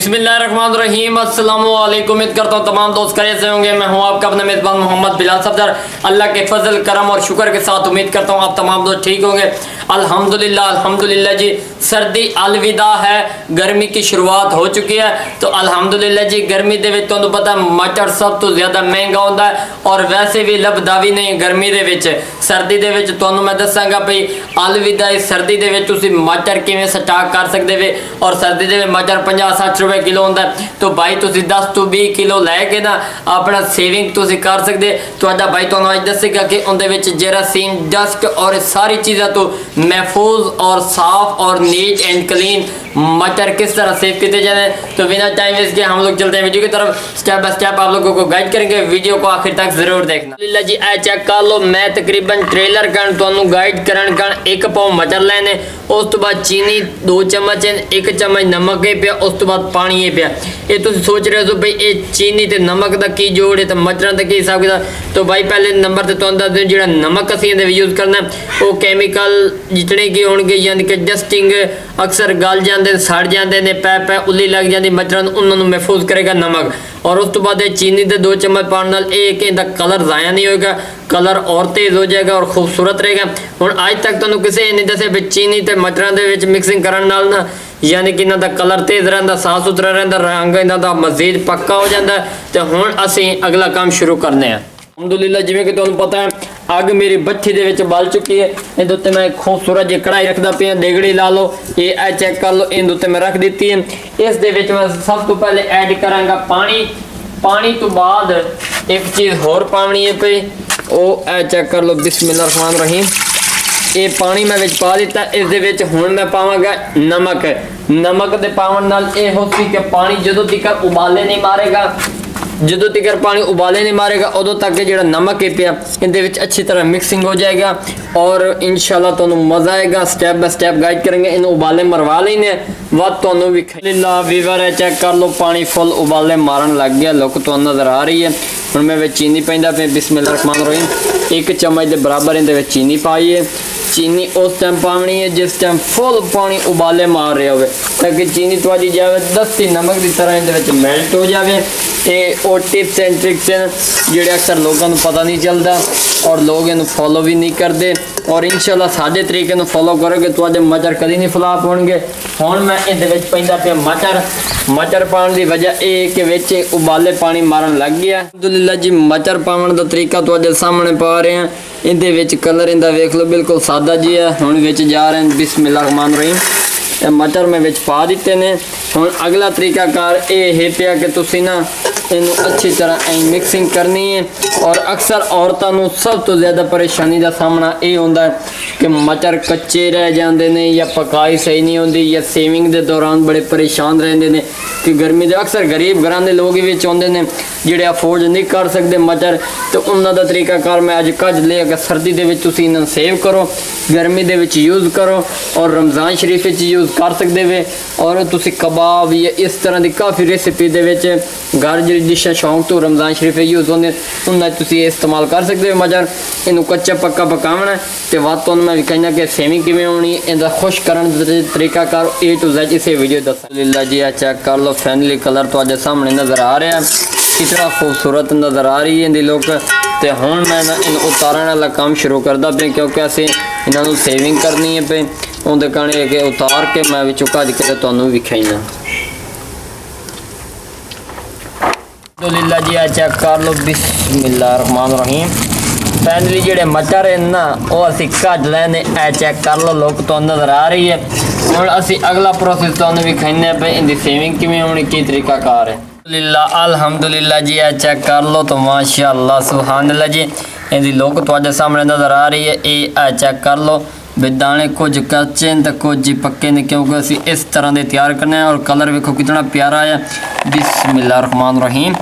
बिस्मिल्लाहिर्रहमानिर्रहीम अस्सलाम वालेकुम। उम्मीद करता हूँ तमाम दोस्त खैरियत से होंगे। मैं हूँ आपका अपना मेज़बान मोहम्मद बिलाल सफदर। अल्लाह के फजल करम और शुक्र के साथ उम्मीद करता हूँ आप तमाम दोस्त ठीक होंगे। अल्हम्दुलिल्लाह अल्हम्दुलिल्लाह जी, सर्दी अलविदा है, गर्मी की शुरुआत हो चुकी है। तो अल्हम्दुलिल्लाह जी, गर्मी दे विच तुहानूं पता मटर सब तो ज़्यादा महंगा होता है और वैसे भी लबदावी नहीं गर्मी दे विच। सर्दी दे विच तुहानूं मैं दसांगा भई अलविदा इस सर्दी दे विच तुसीं मटर किवें स्टॉक कर सकदे वे। और सर्दी दे विच मटर 50-60 रुपए किलो होंदा है। तो भाई तुसीं 10 तो 20 किलो लैके ना अपना सेविंग तुसीं कर सकदे। तुहाडा भाई तुहानूं अज दसेगा कि उहदे विच जरासीम, डस्ट और सारी चीज़ां तो महफूज और साफ और नीट एंड क्लीन मटर किस तरह सेव किए जाए। तो बिना टाइम वेस्ट किए हम लोग चलते हैं वीडियो की तरफ। स्टेप बाय स्टेप आप लोगों को गाइड करेंगे, वीडियो को आखिर तक जरूर देखना। लीला जी ए चेक कर लो, मैं तकरीबन ट्रेलर कण तुहानूं गाइड करन कण 1 पाव मटर लेने, उस तो बाद चीनी 2 चम्मच, 1 चम्मच नमक ही पिया, उस तो बाद पानी ही पिया। ये तुम सोच रहे हो भाई ये चीनी ते नमक का की जोड़ है तो मटरां का की हिसाब किताब। तो भाई पहले नंबर ते तुहानूं दस दूं जिहड़ा नमक असीं इहदे यूज़ करना वो कैमिकल जितने की होणगे, यानी कि डस्टिंग अक्सर गल जाते सड़ जाते हैं, पै उल्ली लग जाती मटरां, उन्होंने महफूज करेगा नमक। और उस तो बाद चीनी के 2 चम्मच पाने नाल एक इहदा कलर ज़ाया नहीं होगा, कलर और तेज़ हो जाएगा और खूबसूरत रहेगा। हुण अज तक तुहानूं किसी नहीं दस्सिया भी चीनी ते मटरां दे विच मिक्सिंग करन नाल ना यानी कि इन्हां दा कलर तेज़ रहिंदा, साफ सुथरा रहिंदा, रंग इन्हां दा मज़ीद पक्का हो जाता है। तो हुण असीं अगला काम शुरू करने हैं। अल्हम्दुलिल्लाह जिवें कि तुहानूं पता है अग मेरी भट्ठी दे विच बल चुकी है। इहदे उत्ते मैं खूबसूरत जी कढ़ाई रखदा पिया, देगड़ी ला लो, ये चेक कर लो, इहदे उत्ते मैं रख दी है। इस दे विच मैं सब तो पहले ऐड करांगा पानी। पानी तो बाद एक चीज़ होर पानी है पे वो चेक कर लो, बिस्मिल्लाहिर्रहमानिर्रहीम। ये पानी मैं विच पा दिता। इस दे विच हुण मैं पावांगा नमक। नमक दे पावन नाल ये हो सी कि पानी जदों तक उबाले नहीं मारेगा, जो तक पानी उबाले नहीं मारेगा उदों तक जो नमक है पिया इहदे विच अच्छी तरह मिक्सिंग हो जाएगा और इंशाल्लाह तुहानूं मज़ा आएगा। स्टेप बाय स्टेप गाइड करेंगे, इन उबाले मरवा लेने वध तुहानूं भी लीला वीवर है। चेक कर लो पानी फुल उबाले मारन लग गया, लुक तुहानूं नज़र आ रही है। हुण मैं विच चीनी पैंदा पे, बिस्मिल्लाहिर्रहमानिर्रहीम। 1 चम्मच के बराबर इहदे विच चीनी पाई है। चीनी उस टाइम पानी है जिस टाइम फुल पानी उबाले मार रहा हो, ताकि चीनी थोड़ी जबरदस्ती नमक की तरह इहदे मेल्ट हो जाए। ये टिप्स एंड ट्रिक्स जोड़े अक्सर लोगों को पता नहीं चलता और लोग इन फॉलो भी नहीं करते। और इंशाल्लाह सादे तरीके को फॉलो करोगे तो मटर कभी नहीं फ्लॉप होंगे। हुण मैं इहदे पैंदा पे मटर। मटर पाने की वजह यह कि विच उबाले पानी मारन लग गया। अल्हम्दुलिल्लाह जी, मटर पावन का तरीका तुहाडे सामने पा रहे हैं। इहदे विच कलर इहदा वेख लो बिल्कुल सादा जी है। हुण विच जा रहे हैं, बिस्मिल्लाहिर्रहमानिर्रहीम। मटर मैं विच पा दिते ने। हुण अगला तरीकाकार ये है पिया कि तुसीं ना इनू अच्छी तरह मिक्सिंग करनी है। और अक्सर औरतों सब तो ज़्यादा परेशानी का सामना ये होता है कि मटर कच्चे रह जाते हैं या पकाई सही नहीं होती या सेविंग के दौरान बड़े परेशान रहते हैं कि गर्मी के अक्सर गरीब घरों के लोग भी चाहते हैं जोड़े अफोर्ड नहीं कर सकते मटर। तो उन्होंने तरीकाकार मैं अज कज लिया कि सर्दी के इन्हें सेव करो, गर्मी के यूज़ करो और रमज़ान शरीफ यूज़ कर सकते वे। और तुसी कबाब या इस तरह की काफ़ी रेसिपी के घर जी डिशा शौक तो रमज़ान शरीफ यूज़ होंगे उन्हें तुसी इस्तेमाल कर सकते हो। मटर इनू कच्चा पक्का पकावना तो वह तो मैं भी कहना कि सेविंग किमें होनी, इनका खुश करने तरीकाकार A to Z इसे वीडियो दस। लीला जी चेक कर लो, फैनली कलर तो सामने नज़र आ रहा है, कितना खूबसूरत नज़र आ रही है इनकी लुक। तो हुण मैं इन उतारने वाला काम शुरू करता पे क्योंकि असीं इन्हों सेविंग करनी है पे उनके कहने कि उतार के मैं विचों कज के तुहानूं विखाईना। लीला जी चेक कर लो, बिस्मिल्लाहिर्रहमानिर्रहीम। फाइनली जोड़े मटर है ना वो असी कज लैने। चेक कर लो, लुक तो नज़र आ रही है। हुण असी अगला प्रोसेस तुहानूं विखाईने पे इनकी सेविंग किवें होनी, की तरीकाकार है। लीला अल्हम्दुलिल्लाह जी चेक कर लो, तो माशाअल्लाह सुभानअल्लाह जी इनकी लुक तुहाडे सामने नज़र आ रही है। ये चेक कर लो, दाने कुछ कच्चे तो कुछ पक्के ने क्योंकि असी इस तरह के तैयार करने हैं। और कलर वेखो कितना प्यारा है, बिस्मिल्लाहिर्रहमानिर्रहीम।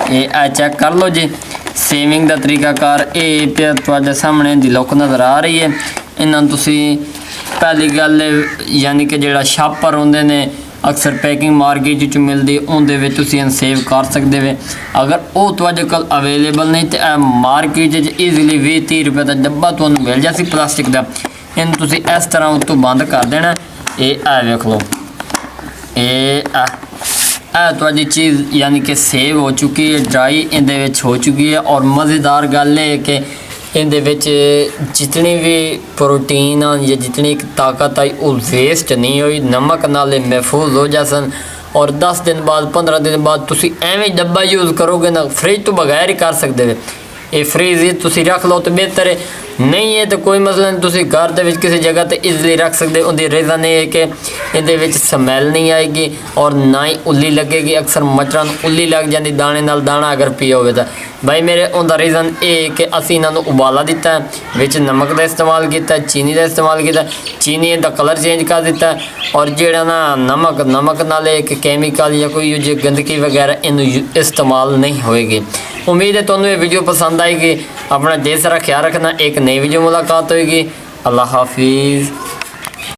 ये चेक कर लो जी, सेविंग का तरीकाकार ये पे तुहाडे सामने दी लुक नज़र आ रही है। इन्होंने तुसी पहली गल यानी कि जोड़ा शापर होंदे ने अक्सर पैकिंग मार्केट च मिलती उनके तुम सेव कर सकते हो। अगर वो तुहाडे कोल अवेलेबल नहीं तो मार्केट ईजीली 20-30 रुपए का डब्बा तुहानूं मिल जासी प्लास्टिक का। इन तुसी इस तरह उस तो बंद कर देना। ये वेख लो, ये ਤੁਹਾਡੀ ਚੀਜ਼ ਯਾਨੀ ਕਿ ਸੇਵ ਹੋ ਚੁੱਕੀ ਹੈ, ਡਰਾਈ ਇਹਦੇ ਵਿੱਚ ਹੋ ਚੁੱਕੀ ਹੈ। ਔਰ ਮਜ਼ੇਦਾਰ ਗੱਲ ਇਹ ਹੈ ਕਿ ਇਹਦੇ ਵਿੱਚ ਜਿਤਨੀ ਵੀ ਪ੍ਰੋਟੀਨ ਆ ਜਾਂ ਜਿਤਨੀ ਤਾਕਤ ਆਈ ਉਹ ਵੇਸਟ ਨਹੀਂ ਹੋਈ, ਨਮਕ ਨਾਲੇ ਮਹਿਫੂਜ਼ ਹੋ ਜਾਸਨ। ਔਰ 10 ਦਿਨ ਬਾਅਦ 15 ਦਿਨ ਬਾਅਦ ਤੁਸੀਂ ਐਵੇਂ ਡੱਬਾ ਯੂਜ਼ ਕਰੋਗੇ ਨਾ, ਫਰਿੱਜ ਤੋਂ ਬਗੈਰ ਹੀ ਕਰ ਸਕਦੇ ਹੋ। ਇਹ ਫ੍ਰੀਜ਼ ਹੀ ਤੁਸੀਂ ਰੱਖ ਲਓ ਤਾਂ ਬਿਹਤਰ ਹੈ, ਨਹੀਂ ਹੈ ਤਾਂ ਕੋਈ ਮਸਲਾ ਨਹੀਂ, ਤੁਸੀਂ ਘਰ ਦੇ ਵਿੱਚ ਕਿਸੇ ਜਗ੍ਹਾ ਤੇ ਈਜ਼ਲੀ ਰੱਖ ਸਕਦੇ ਹੋ। ਉਹਦੀ ਰੀਜ਼ਨ ਇਹ ਹੈ ਕਿ ਇਹਦੇ ਵਿੱਚ ਸਮੈਲ ਨਹੀਂ ਆਏਗੀ ਔਰ ਨਾ ਹੀ ਉੱਲੀ ਲੱਗੇਗੀ। ਅਕਸਰ ਮੱਛਰਾਂ ਨੂੰ ਉੱਲੀ ਲੱਗ ਜਾਂਦੀ ਦਾਣੇ ਨਾਲ, ਦਾਣਾ ਅਗਰ ਪਿਆ ਹੋਵੇ ਤਾਂ। ਭਾਈ ਮੇਰੇ ਉਹਦਾ ਰੀਜ਼ਨ ਇਹ ਹੈ ਕਿ ਅਸੀਂ ਇਹਨਾਂ ਨੂੰ ਉਬਾਲਾ ਦਿੱਤਾ, ਵਿੱਚ ਨਮਕ ਦਾ ਇਸਤੇਮਾਲ ਕੀਤਾ, ਚੀਨੀ ਦਾ ਇਸਤੇਮਾਲ ਕੀਤਾ, ਚੀਨੀ ਦਾ ਕਲਰ ਚੇਂਜ ਕਰ ਦਿੱਤਾ। ਔਰ ਜਿਹੜਾ ਨਾ ਨਮਕ ਨਾਲ ਇੱਕ ਕੈਮੀਕਲ ਜਾਂ ਕੋਈ ਜੇ ਗੰਦਗੀ ਵਗੈਰਾ ਇਹਨੂੰ ਇਸਤੇਮਾਲ ਨਹੀਂ ਹੋਏਗੀ। उम्मीद है ਤੁਹਾਨੂੰ ਇਹ ਵੀਡੀਓ ਪਸੰਦ ਆਏਗੀ। अपना ढेर सारा ख्याल रखना। एक नई वीडियो मुलाकात होगी। अल्लाह हाफिज़।